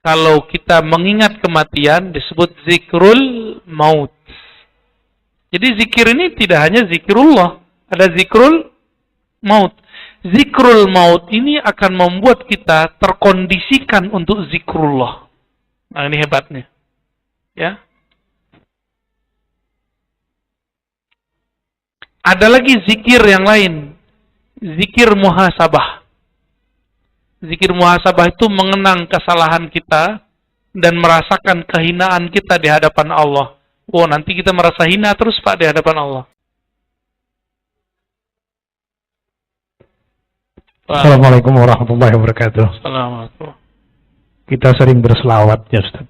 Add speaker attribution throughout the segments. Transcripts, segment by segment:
Speaker 1: Kalau kita mengingat kematian disebut zikrul maut. Jadi zikir ini tidak hanya zikrullah, ada zikrul maut. Zikrul maut ini akan membuat kita terkondisikan untuk zikrullah. Nah, ini hebatnya. Ya. Ada lagi zikir yang lain. Zikir muhasabah. Zikir muhasabah itu mengenang kesalahan kita dan merasakan kehinaan kita di hadapan Allah. Oh, nanti kita merasa hina terus Pak di hadapan Allah.
Speaker 2: Assalamualaikum warahmatullahi wabarakatuh.
Speaker 1: Assalamualaikum.
Speaker 2: Kita sering berselawat ya Ustaz.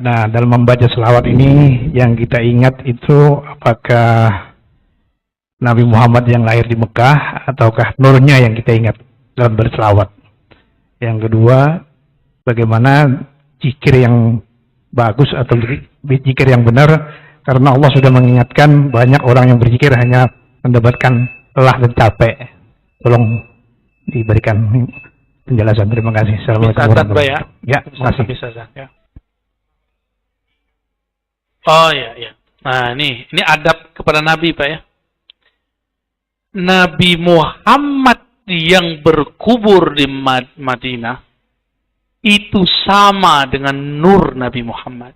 Speaker 2: Nah, dalam membaca selawat ini yang kita ingat itu apakah Nabi Muhammad yang lahir di Mekah ataukah nurnya yang kita ingat dalam berselawat? Yang kedua, bagaimana zikir yang bagus atau zikir yang benar, karena Allah sudah mengingatkan banyak orang yang berzikir hanya mendapatkan lelah dan capek. Tolong diberikan penjelasan. Terima kasih. Assalamualaikum warahmatullahi wabarakatuh. Ya, terima kasih.
Speaker 1: Bisa, ya. Oh ya. Nah, ini adab kepada Nabi Pak ya. Nabi Muhammad yang berkubur di Madinah itu sama dengan nur Nabi Muhammad.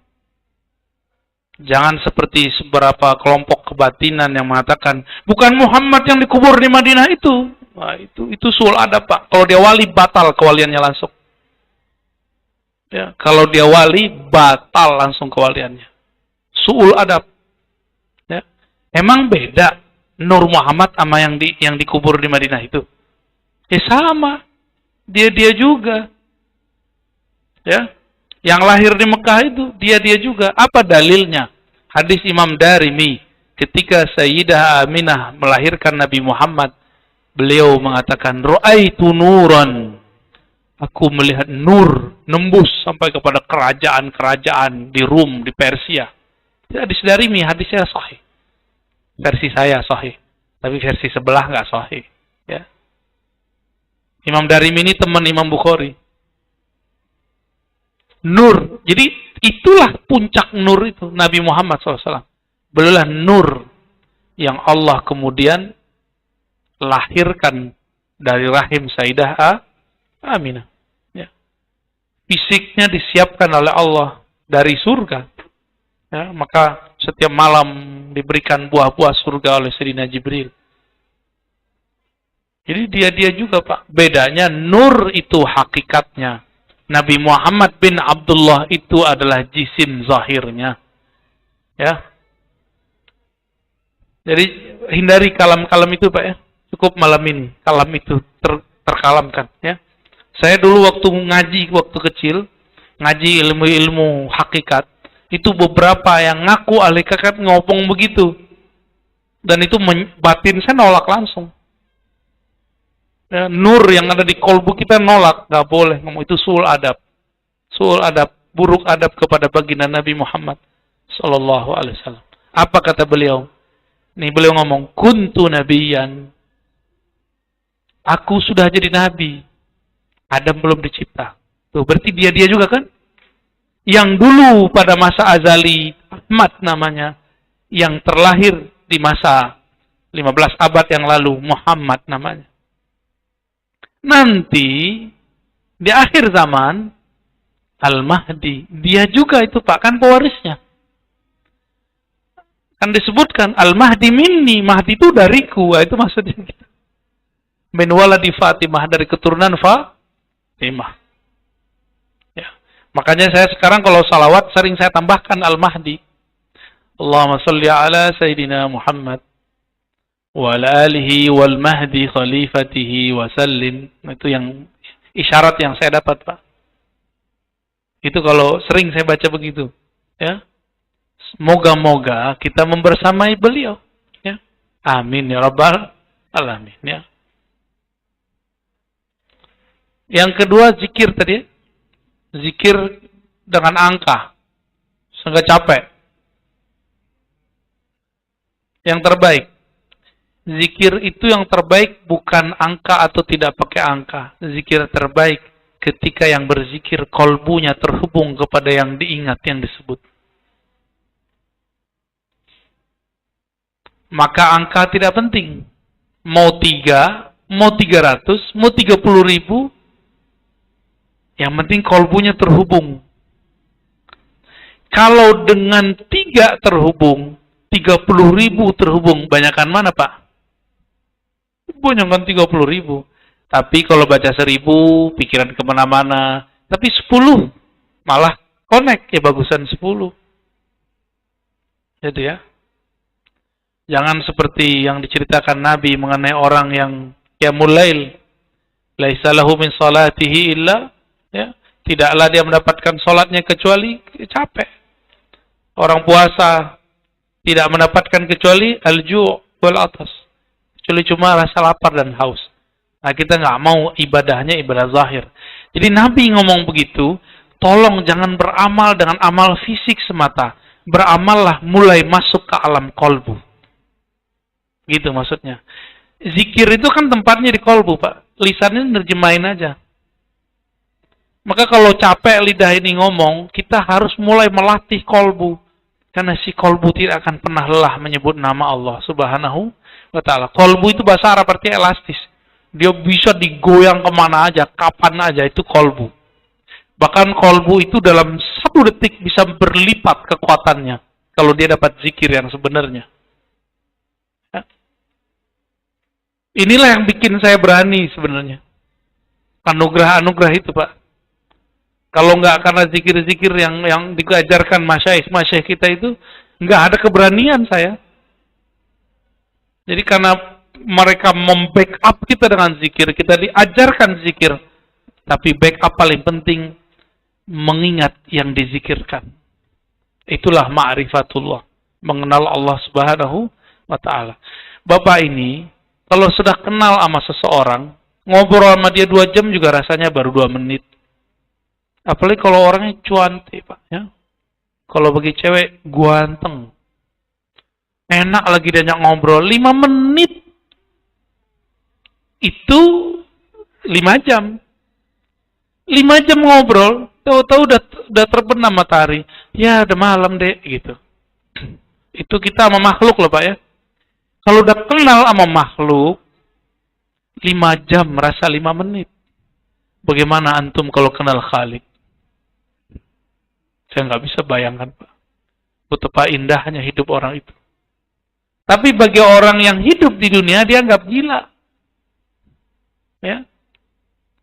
Speaker 1: Jangan seperti beberapa kelompok kebatinan yang mengatakan bukan Muhammad yang dikubur di Madinah itu. Wah, itu suul adab Pak. Kalau dia wali batal kewaliannya langsung. Ya, kalau dia wali batal langsung kewaliannya. Suul adab. Ya. Emang beda Nur Muhammad sama yang dikubur di Madinah itu? Sama. Dia juga. Ya. Yang lahir di Mekah itu dia juga. Apa dalilnya? Hadis Imam Darimi ketika Sayyidah Aminah melahirkan Nabi Muhammad, beliau mengatakan ra'aitu nuran. Aku melihat nur nembus sampai kepada kerajaan-kerajaan di Rum, di Persia. Hadis Darimi, hadisnya sahih. Versi saya sahih, tapi versi sebelah nggak sahih. Ya. Imam Darimi ini teman Imam Bukhari. Nur, jadi itulah puncak nur itu Nabi Muhammad SAW. Beliaulah nur yang Allah kemudian lahirkan dari rahim Sayyidah Aminah. Ya. Fisiknya disiapkan oleh Allah dari surga. Ya, maka setiap malam diberikan buah-buah surga oleh Sayyidina Jibril. Jadi dia juga Pak. Bedanya nur itu hakikatnya. Nabi Muhammad bin Abdullah itu adalah jisim zahirnya. Ya. Jadi hindari kalam-kalam itu Pak ya. Cukup malam ini kalam itu terkalamkan ya. Saya dulu waktu ngaji waktu kecil, ngaji ilmu-ilmu hakikat, itu beberapa yang ngaku ahli hakikat ngomong begitu. Dan itu batin saya nolak langsung. Ya, nur yang ada di kolbu kita nolak, nggak boleh ngomong itu suul adab. Suul adab, buruk adab kepada baginda Nabi Muhammad sallallahu alaihi wasallam. Apa kata beliau? Nih beliau ngomong, kuntu nabiyan. Aku sudah jadi nabi. Adam belum dicipta. Tuh, berarti dia juga kan? Yang dulu pada masa azali, Ahmad namanya, yang terlahir di masa 15 abad yang lalu, Muhammad namanya. Nanti di akhir zaman Al-Mahdi, dia juga itu Pak, kan pewarisnya. Kan disebutkan Al-Mahdi minni, Mahdi itu dariku, itu maksudnya. Min waladi Fatimah, dari keturunan Fatimah. Ya. Makanya saya sekarang kalau salawat sering saya tambahkan Al-Mahdi. Allahumma salli ala Sayyidina Muhammad wa ala alihi wal mahdi khalifatihi wa sallim. Itu yang isyarat yang saya dapat Pak. Itu kalau sering saya baca begitu. Ya. Moga-moga kita membersamai beliau. Ya. Amin ya Rabbal Alamin. Ya. Yang kedua zikir tadi. Zikir dengan angka. Sehingga capek. Yang terbaik. Zikir itu yang terbaik bukan angka atau tidak pakai angka. Zikir terbaik ketika yang berzikir kolbunya terhubung kepada yang diingat, yang disebut. Maka angka tidak penting. Mau 3, mau 300, mau 30.000, yang penting kolbunya terhubung. Kalau dengan 3 terhubung, 30.000 terhubung, banyakan mana Pak? Banyakan 30.000. Tapi kalau baca 1.000, pikiran kemana-mana. Tapi 10, malah connect, ya bagusan 10. Jadi ya. Jangan seperti yang diceritakan Nabi mengenai orang yang qiyamul lail. Laisa lahu min salatihi illa, ya, tidaklah dia mendapatkan salatnya kecuali capek. Orang puasa tidak mendapatkan kecuali al-ju' wal atas. Kecuali cuma rasa lapar dan haus. Nah, kita nggak mau ibadahnya ibadah zahir. Jadi Nabi ngomong begitu, tolong jangan beramal dengan amal fisik semata. Beramallah mulai masuk ke alam kolbu. Gitu maksudnya. Zikir itu kan tempatnya di kolbu, Pak. Lisannya nerjemahin aja. Maka kalau capek lidah ini ngomong, kita harus mulai melatih kolbu. Karena si kolbu tidak akan pernah lelah menyebut nama Allah Subhanahu wa ta'ala. Kolbu itu bahasa Arab artinya elastis. Dia bisa digoyang kemana aja, kapan aja, itu kolbu. Bahkan kolbu itu dalam 1 detik bisa berlipat kekuatannya. Kalau dia dapat zikir yang sebenarnya. Inilah yang bikin saya berani sebenarnya. Anugerah-anugerah itu, Pak. Kalau nggak karena zikir-zikir yang diajarkan masyaikh kita itu, nggak ada keberanian saya. Jadi karena mereka membackup kita dengan zikir, kita diajarkan zikir. Tapi backup paling penting, mengingat yang dizikirkan. Itulah ma'rifatullah. Mengenal Allah Subhanahu wa ta'ala. Bapak ini, kalau sudah kenal sama seseorang, ngobrol sama dia 2 jam juga rasanya baru 2 menit. Apalagi kalau orangnya cuantik, Pak. Ya? Kalau bagi cewek, ganteng. Enak lagi diajak ngobrol. 5 menit. Itu 5 jam. 5 jam ngobrol, tahu-tahu udah terbenam matahari. Ya, udah malam deh, gitu. Itu kita sama makhluk loh, Pak ya. Kalau udah kenal sama makhluk, 5 jam merasa 5 menit. Bagaimana antum kalau kenal Khalik? Saya nggak bisa bayangkan, Pak. Betapa indahnya hidup orang itu. Tapi bagi orang yang hidup di dunia, dia anggap gila. Ya.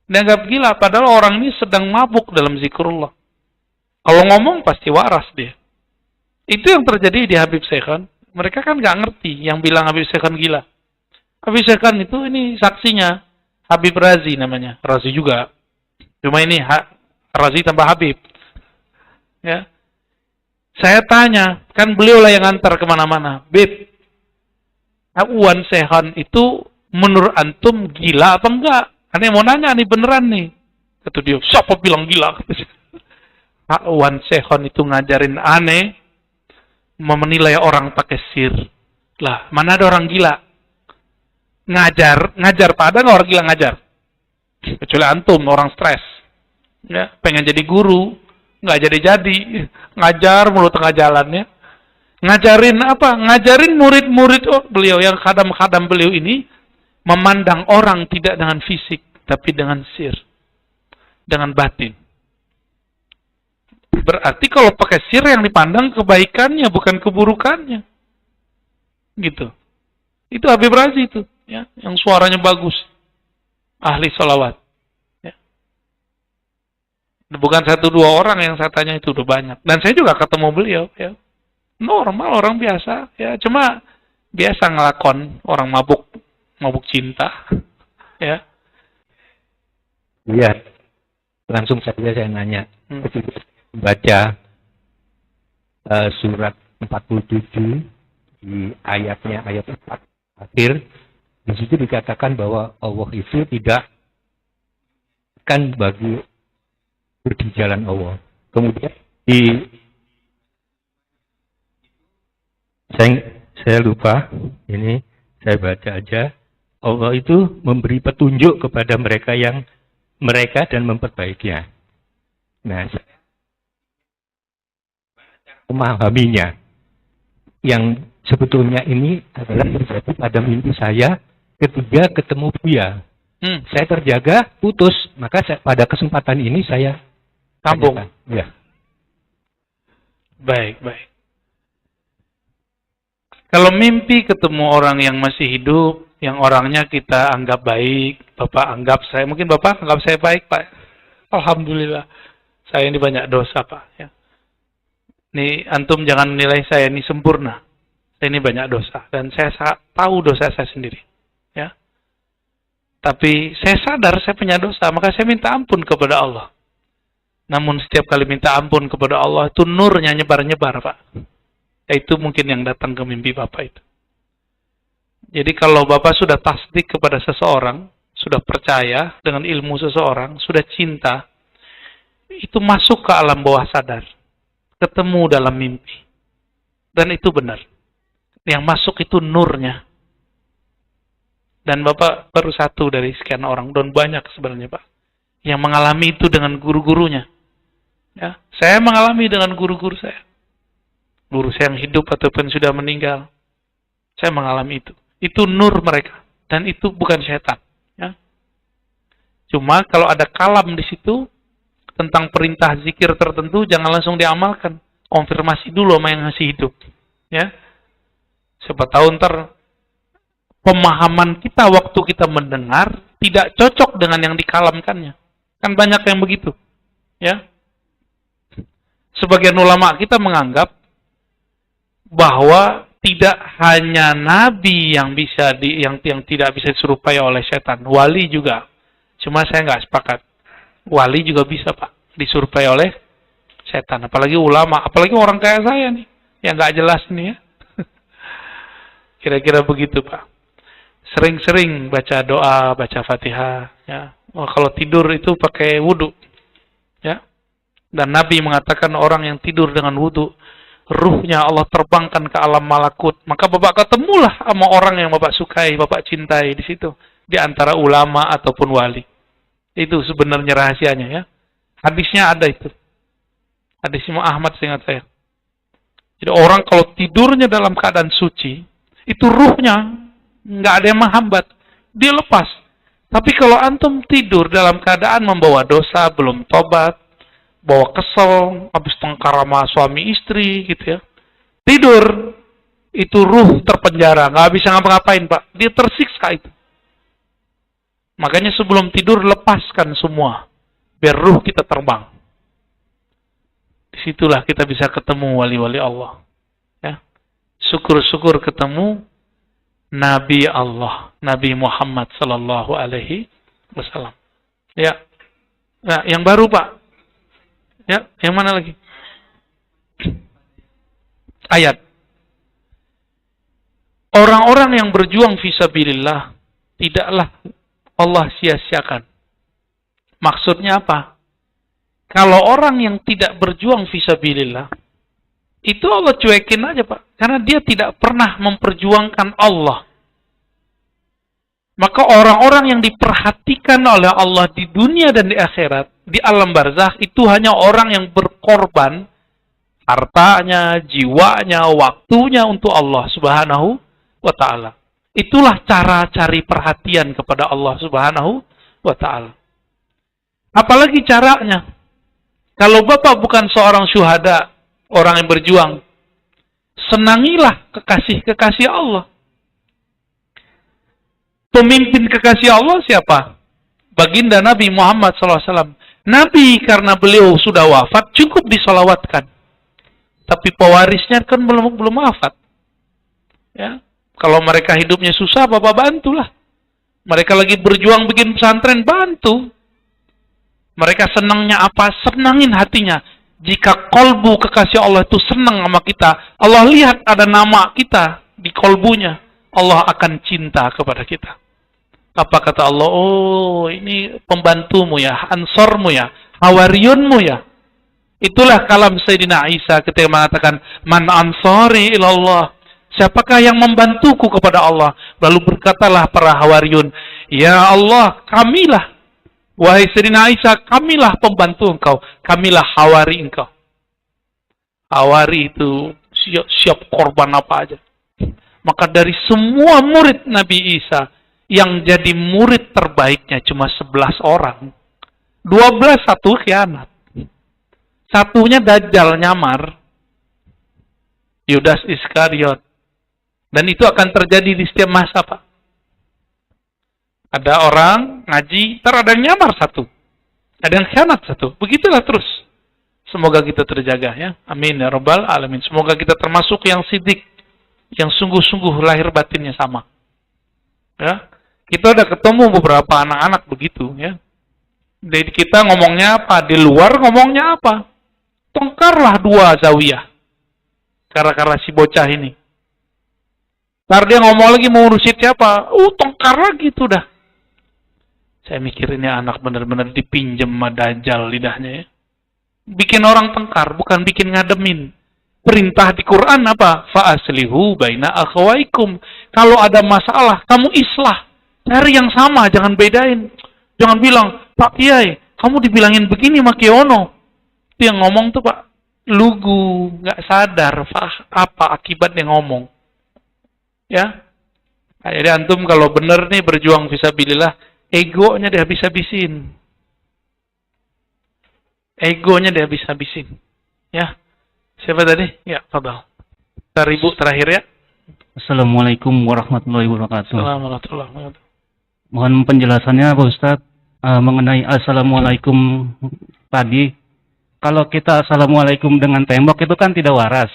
Speaker 1: Dia anggap gila, padahal orang ini sedang mabuk dalam zikrullah. Kalau ngomong pasti waras dia. Itu yang terjadi di Habib Sekhan. Mereka kan nggak ngerti yang bilang Habib Sekhan gila. Habib Sekhan itu ini saksinya Habib Razi namanya. Razi juga. Cuma ini Razi tambah Habib. Ya. Saya tanya, kan beliau lah yang antar kemana-mana. Bib, Wan Sekhan itu menurut antum gila apa enggak? Aneh mau nanya nih beneran nih. Kata dia, siapa bilang gila? Pak Wan Sekhan itu ngajarin aneh menilai orang pakai sir. Lah, mana ada orang gila? Ngajar Pak, ada nggak orang gila ngajar? Kecuali antum, orang stres. Ya, pengen jadi guru, nggak jadi-jadi. Ngajar mulu tengah jalannya. Ngajarin apa? Ngajarin murid-murid beliau, yang khadam-khadam beliau ini, memandang orang tidak dengan fisik, tapi dengan sir. Dengan batin. Berarti kalau pakai sir yang dipandang kebaikannya, bukan keburukannya. Gitu. Itu Habib Razi itu. Ya, yang suaranya bagus. Ahli sholawat. Ya. Bukan 1-2 orang yang saya tanya, itu udah banyak. Dan saya juga ketemu beliau. Ya. Normal, orang biasa. Ya, cuma biasa ngelakon orang mabuk cinta. Ya.
Speaker 3: Iya, langsung saja saya nanya. Baca surat 47 di ayatnya, ayat 4 akhir, di situ dikatakan bahwa Allah itu tidak akan bagi di jalan Allah. Kemudian saya lupa, ini saya baca aja. Allah itu memberi petunjuk kepada mereka yang mereka dan memperbaikinya. Nah, saya memahaminya. Yang sebetulnya ini adalah terjadi pada mimpi saya ketika ketemu Buya. Saya terjaga, putus. Maka pada kesempatan ini saya
Speaker 1: Sambung.
Speaker 3: Ya.
Speaker 1: Baik. Kalau mimpi ketemu orang yang masih hidup, yang orangnya kita anggap baik, Bapak anggap saya, mungkin Bapak anggap saya baik, Pak. Alhamdulillah. Saya ini banyak dosa, Pak. Ya. Nih, antum jangan nilai saya ini sempurna. Saya ini banyak dosa. Dan saya tahu dosa saya sendiri. Ya. Tapi saya sadar saya punya dosa, maka saya minta ampun kepada Allah. Namun setiap kali minta ampun kepada Allah, itu nurnya nyebar-nyebar, Pak. Itu mungkin yang datang ke mimpi Bapak itu. Jadi kalau Bapak sudah tasdik kepada seseorang, sudah percaya dengan ilmu seseorang, sudah cinta, itu masuk ke alam bawah sadar. Ketemu dalam mimpi. Dan itu benar. Yang masuk itu nurnya. Dan Bapak baru satu dari sekian orang, dan banyak sebenarnya Pak, yang mengalami itu dengan guru-gurunya. Ya, saya mengalami dengan guru-guru saya. Guru saya yang hidup ataupun sudah meninggal. Saya mengalami itu. Itu nur mereka. Dan itu bukan setan. Ya. Cuma kalau ada kalam di situ, tentang perintah zikir tertentu, jangan langsung diamalkan. Konfirmasi dulu sama yang masih hidup. Ya. Siapa tahu ntar pemahaman kita waktu kita mendengar tidak cocok dengan yang dikalamkannya. Kan banyak yang begitu. Ya. Sebagian ulama kita menganggap bahwa tidak hanya nabi yang bisa yang tidak bisa diserupai oleh setan, wali juga. Cuma saya nggak sepakat. Wali juga bisa, Pak, diserupai oleh setan. Apalagi ulama, apalagi orang kayak saya nih, yang nggak jelas nih ya. Kira-kira begitu, Pak. Sering-sering baca doa, baca Fatihah. Ya. Kalau tidur itu pakai wudu. Ya. Dan Nabi mengatakan orang yang tidur dengan wudu, ruhnya Allah terbangkan ke alam malakut. Maka Bapak ketemulah sama orang yang Bapak sukai, Bapak cintai di situ. Di antara ulama ataupun wali. Itu sebenarnya rahasianya ya. Hadisnya ada itu. Hadis Imam Ahmad seingat saya. Jadi orang kalau tidurnya dalam keadaan suci, itu ruhnya nggak ada yang menghambat. Dia lepas. Tapi kalau antum tidur dalam keadaan membawa dosa, belum tobat, bawa kesel, habis tengkar sama suami istri gitu ya. Tidur, itu ruh terpenjara, nggak bisa ngapa-ngapain Pak. Dia tersiksa itu. Makanya sebelum tidur lepaskan semua, biar ruh kita terbang. Disitulah kita bisa ketemu wali-wali Allah. Ya. Syukur-syukur ketemu Nabi Allah, Nabi Muhammad sallallahu alaihi wasallam. Ya. Nah, yang baru Pak. Ya, yang mana lagi? Ayat. Orang-orang yang berjuang fisabilillah tidaklah Allah sia-siakan. Maksudnya apa? Kalau orang yang tidak berjuang fisabilillah, itu Allah cuekin aja Pak. Karena dia tidak pernah memperjuangkan Allah. Maka orang-orang yang diperhatikan oleh Allah di dunia dan di akhirat, di alam barzakh, itu hanya orang yang berkorban hartanya, jiwanya, waktunya untuk Allah Subhanahu wa ta'ala. Itulah cara cari perhatian kepada Allah Subhanahu wa ta'ala. Apalagi caranya? Kalau Bapak bukan seorang syuhada, orang yang berjuang, senangilah kekasih-kekasih Allah. Pemimpin kekasih Allah siapa? Baginda Nabi Muhammad SAW. Nabi karena beliau sudah wafat, cukup disolawatkan. Tapi pewarisnya kan belum wafat. Ya. Kalau mereka hidupnya susah, Bapak bantulah. Mereka lagi berjuang bikin pesantren, bantu. Mereka senangnya apa? Senangin hatinya. Jika kolbu kekasih Allah itu senang sama kita, Allah lihat ada nama kita di kolbunya, Allah akan cinta kepada kita. Apa kata Allah? Oh, ini pembantumu ya, ansormu ya, hawariyunmu ya. Itulah kalam Sayyidina Isa ketika mengatakan, Man ansori ilallah. Siapakah yang membantuku kepada Allah? Lalu berkatalah para hawariyun, Ya Allah, kamilah. Wahai Sayyidina Aisyah, kamilah pembantu engkau, kamilah hawari engkau. Hawari itu siap korban apa aja. Maka dari semua murid Nabi Isa, yang jadi murid terbaiknya cuma 11 orang. 12 satu khianat. Satunya Dajjal nyamar. Yudas Iskariot. Dan itu akan terjadi di setiap masa, Pak. Ada orang ngaji, ada yang nyamar satu. Ada yang khianat satu. Begitulah terus. Semoga kita terjaga ya. Amin ya rabbal alamin. Semoga kita termasuk yang sidik, yang sungguh-sungguh lahir batinnya sama. Ya. Kita udah ketemu beberapa anak-anak begitu ya. Jadi kita ngomongnya apa? Di luar ngomongnya apa? Tongkarlah 2 zawiyah. Gara-gara si bocah ini. Ntar dia ngomong lagi mau urusin siapa? Tongkar lagi tuh dah. Saya mikirin ya anak benar-benar dipinjem sama Dajjal lidahnya ya. Bikin orang tengkar, bukan bikin ngademin. Perintah di Quran apa? Fa'aslihu baina akhawaikum. Kalau ada masalah, kamu islah. Cari yang sama, jangan bedain. Jangan bilang, Pak Kiai, kamu dibilangin begini sama Kiono. Itu yang ngomong tuh Pak, lugu, nggak sadar apa akibat yang ngomong. Ya. Nah, jadi antum kalau bener nih berjuang fisabilillah, egonya dihabis-habisin. Egonya dihabis-habisin. Ya. Siapa tadi? Ya, fadhal. Ibu terakhir ya.
Speaker 4: Assalamualaikum warahmatullahi wabarakatuh.
Speaker 1: Assalamualaikum warahmatullahi wabarakatuh.
Speaker 4: Mohon penjelasannya Pak Ustadz mengenai Assalamualaikum tadi. Kalau kita Assalamualaikum dengan tembok itu kan tidak waras.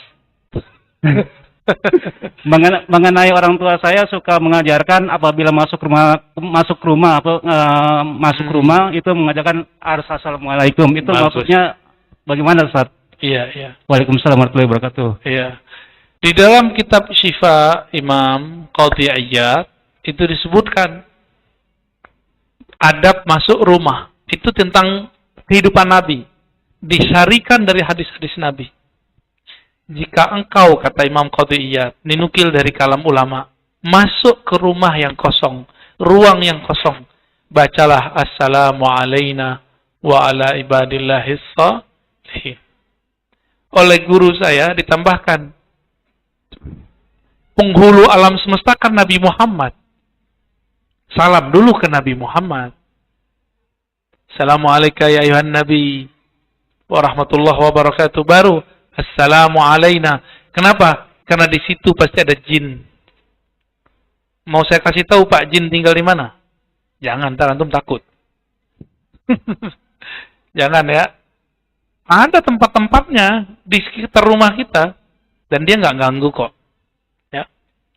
Speaker 4: Mengenai orang tua saya suka mengajarkan apabila masuk rumah itu mengajarkan harus Assalamualaikum. Itu
Speaker 1: Bagus.
Speaker 4: maksudnya bagaimana Ustaz?
Speaker 1: Iya.
Speaker 4: Waalaikumsalam warahmatullahi wabarakatuh.
Speaker 1: Iya. Di dalam kitab Syifa Imam Qadhi Iyad itu disebutkan adab masuk rumah. Itu tentang kehidupan Nabi. Disarikan dari hadis-hadis Nabi. Jika engkau, kata Imam Qadhi Iyad, dinukil dari kalam ulama, masuk ke rumah yang kosong, ruang yang kosong, bacalah Assalamu alayna wa ala ibadillahis shalihin. Oleh guru saya ditambahkan, penghulu alam semesta kan Nabi Muhammad. Salam dulu ke Nabi Muhammad. Assalamualaikum ya ayuhan Nabi wa rahmatullahi wabarakatuh. Baru Assalamu alayna. Kenapa? Karena di situ pasti ada jin. Mau saya kasih tahu Pak jin tinggal di mana? Jangan, ntar antum takut. Jangan ya. Ada tempat-tempatnya di sekitar rumah kita dan dia nggak ganggu kok. Ya.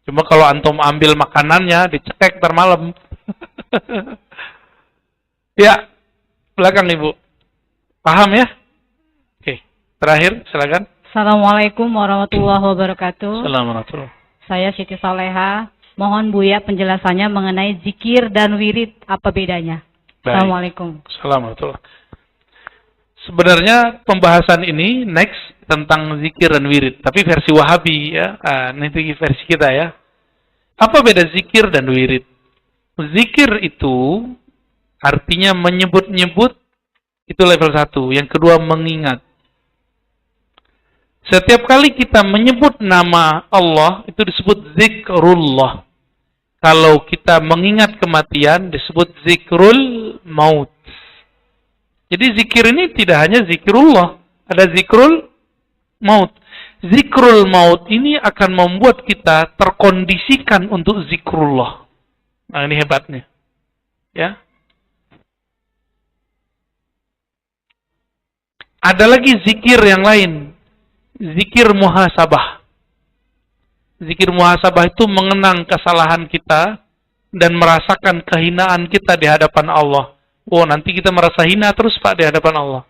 Speaker 1: Cuma kalau antum ambil makanannya dicekek ntar malam. Ya, belakang Ibu. Paham ya? Oke, terakhir silakan.
Speaker 5: Assalamualaikum warahmatullahi wabarakatuh.
Speaker 1: Assalamualaikum.
Speaker 5: Saya Siti Saleha. Mohon Buya penjelasannya mengenai zikir dan wirid, apa bedanya?
Speaker 1: Baik.
Speaker 5: Assalamualaikum.
Speaker 1: Assalamualaikum. Sebenarnya pembahasan ini next tentang zikir dan wirid, tapi versi Wahabi ya. Nanti versi kita ya. Apa beda zikir dan wirid? Zikir itu artinya menyebut-nyebut, itu level 1. Yang kedua mengingat. Setiap kali kita menyebut nama Allah itu disebut zikrullah. Kalau kita mengingat kematian disebut zikrul maut. Jadi zikir ini tidak hanya zikrullah, ada zikrul maut. Zikrul maut ini akan membuat kita terkondisikan untuk zikrullah. Nah, ini hebatnya. Ya. Ada lagi zikir yang lain. Zikir muhasabah. Zikir muhasabah itu mengenang kesalahan kita dan merasakan kehinaan kita di hadapan Allah. Oh, nanti kita merasa hina terus Pak di hadapan Allah.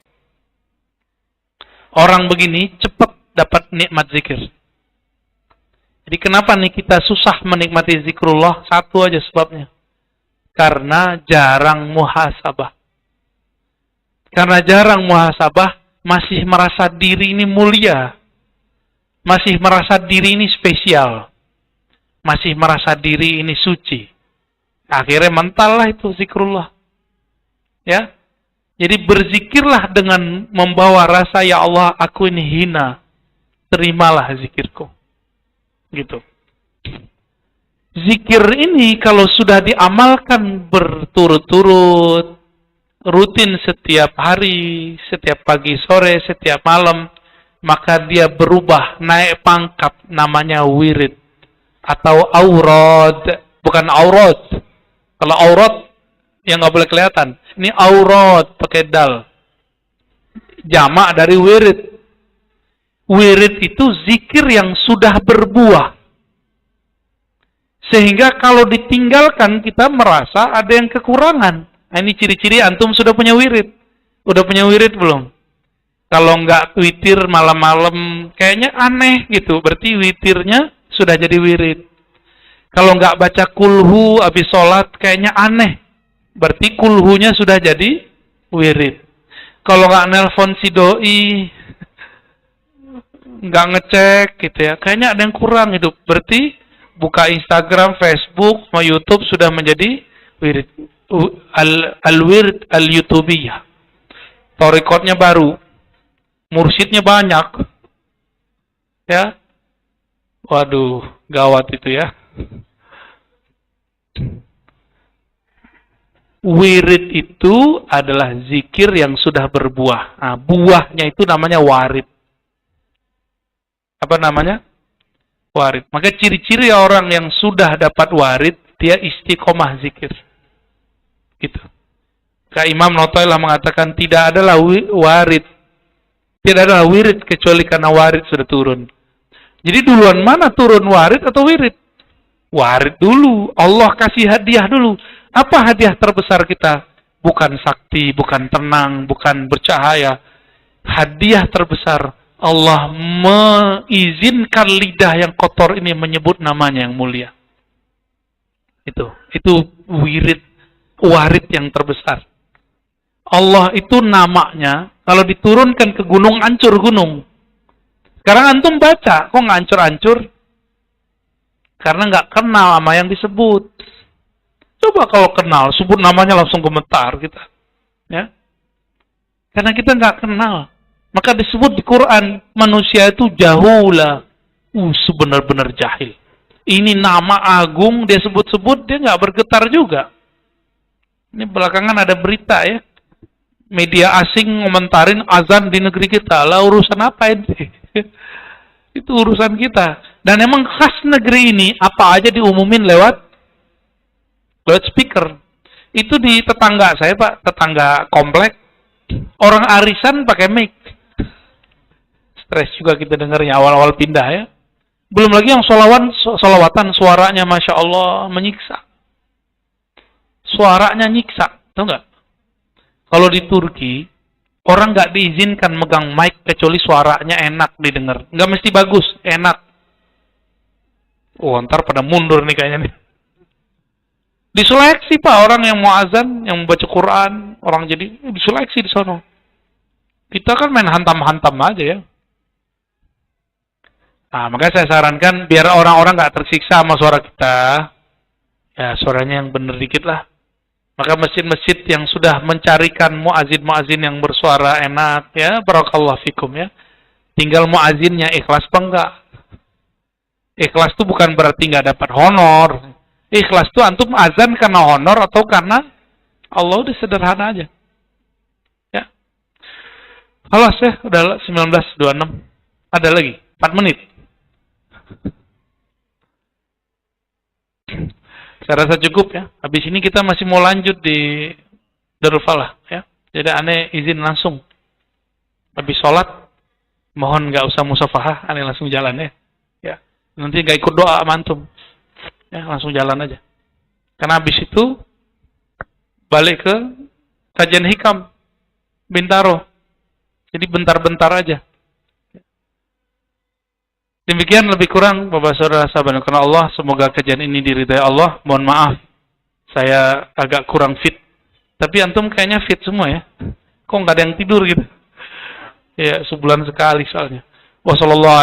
Speaker 1: Orang begini cepat dapat nikmat zikir. Jadi kenapa nih kita susah menikmati zikrullah? Satu aja sebabnya. Karena jarang muhasabah. Karena jarang muhasabah, masih merasa diri ini mulia. Masih merasa diri ini spesial. Masih merasa diri ini suci. Akhirnya mental lah itu zikrullah. Ya. Jadi berzikirlah dengan membawa rasa, ya Allah, aku ini hina. Terimalah zikirku. Gitu. Zikir ini kalau sudah diamalkan berturut-turut, rutin setiap hari, setiap pagi, sore, setiap malam, maka dia berubah, naik pangkat, namanya wirid. Atau aurad. Bukan aurat. Kalau aurat, yang nggak boleh kelihatan. Ini aurat, pakai dal. Jamak dari wirid. Wirid itu zikir yang sudah berbuah. Sehingga kalau ditinggalkan, kita merasa ada yang kekurangan. Nah, ini ciri-ciri antum sudah punya wirid. Udah punya wirid belum? Kalau nggak witir malam-malam, kayaknya aneh gitu. Berarti witirnya sudah jadi wirid. Kalau nggak baca kulhu habis sholat, kayaknya aneh. Berarti kulhunya sudah jadi wirid. Kalau nggak nelpon si doi, nggak ngecek gitu ya, kayaknya ada yang kurang gitu. Berarti buka Instagram, Facebook, sama YouTube sudah menjadi wirid. Al-wirid al-yutubiyah. Torikotnya baru. Mursyidnya banyak. Ya. Waduh, gawat itu ya. Wirid itu adalah zikir yang sudah berbuah. Nah, buahnya itu namanya warid. Apa namanya? Warid. Maka ciri-ciri orang yang sudah dapat warid, dia istiqomah zikir. Gitu. Kak Imam Notoilah mengatakan tidak adalah warid. Tidak adalah wirid kecuali karena warid sudah turun. Jadi duluan mana turun, warid atau wirid? Warid dulu. Allah kasih hadiah dulu. Apa hadiah terbesar kita? Bukan sakti, bukan tenang, bukan bercahaya. Hadiah terbesar, Allah mengizinkan lidah yang kotor ini menyebut namanya yang mulia. Itu wirid, warid yang terbesar. Allah itu namanya, kalau diturunkan ke gunung, hancur gunung. Sekarang antum baca, kok nggak hancur-hancur? Karena nggak kenal sama yang disebut. Coba kalau kenal, sebut namanya langsung gemetar kita. Ya. Karena kita nggak kenal. Maka disebut di Quran, manusia itu jahula. Sebenar-benar jahil. Ini nama agung, dia sebut-sebut, dia nggak bergetar juga. Ini belakangan ada berita ya. Media asing ngomentarin azan di negeri kita. Lah urusan apa ini? Itu urusan kita. Dan emang khas negeri ini, apa aja diumumin lewat speaker. Itu di tetangga saya, Pak. Tetangga komplek. Orang arisan pakai mic. Stres juga kita dengarnya awal-awal pindah ya. Belum lagi yang solawatan suaranya Masya Allah menyiksa. Suaranya nyiksa, tahu nggak? Kalau di Turki orang nggak diizinkan megang mic kecuali suaranya enak didengar. Nggak mesti bagus, enak. Oh, ntar pada mundur nih kayaknya nih. Diseleksi Pak orang yang mau azan, yang membaca Quran, orang jadi diseleksi di sono. Kita kan main hantam-hantam aja ya. Nah, makanya saya sarankan biar orang-orang nggak tersiksa sama suara kita, ya suaranya yang bener dikit lah. Maka masjid-masjid yang sudah mencarikan muazin-muazin yang bersuara enak, ya barakallahu fikum ya. Tinggal muazinnya ikhlas apa enggak. Ikhlas itu bukan berarti nggak dapat honor. Ikhlas itu antum azan karena honor atau karena Allah, udah sederhana aja. Ya. Halas ya, udah 19.26. Ada lagi 4 menit. Saya rasa cukup ya. Habis ini kita masih mau lanjut di Darul Falah ya. Jadi aneh izin langsung. Habis sholat, mohon nggak usah musafahah, aneh langsung jalan ya. Ya. Nanti nggak ikut doa mantum. Ya, langsung jalan aja. Karena habis itu balik ke kajian hikam Bintaro. Jadi bentar-bentar aja. Demikian lebih kurang Bapak Saudara sahabat karena Allah, semoga kajian ini diridai Allah. Mohon maaf saya agak kurang fit. Tapi antum kayaknya fit semua ya. Kok nggak ada yang tidur gitu? Ya, sebulan sekali soalnya. Wassalamualaikum